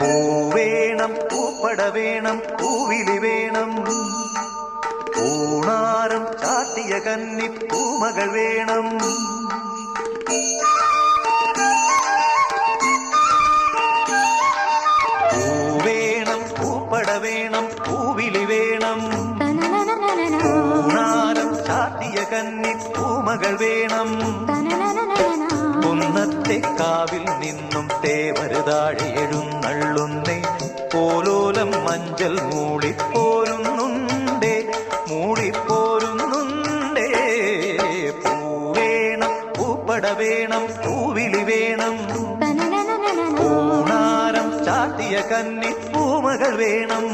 പൂവേണം പൂപ്പട വേണം പൂവിലി വേണം പൂണാരം ചാട്ടിയ കന്നി പൂമകൾ വേണം പൂവേണം പൂപ്പട വേണം പൂവിലി വേണം പൂണാരം ചാട്ടിയ കന്നി പൂമകൾ വേണം കുന്നത്തെ കാവിൽ നിന്നും തേവരുതാഴെ എഴുന്നള്ളുന്നേ പോലോലം മഞ്ചൽ മൂളിപ്പോരുന്നുണ്ടേ മൂളിപ്പോരുന്നുണ്ടേ പൂവേണം പൂപ്പട വേണം പൂവിലി വേണം പൂണാരം ചാട്ടിയ കന്നി പൂമകൾ വേണം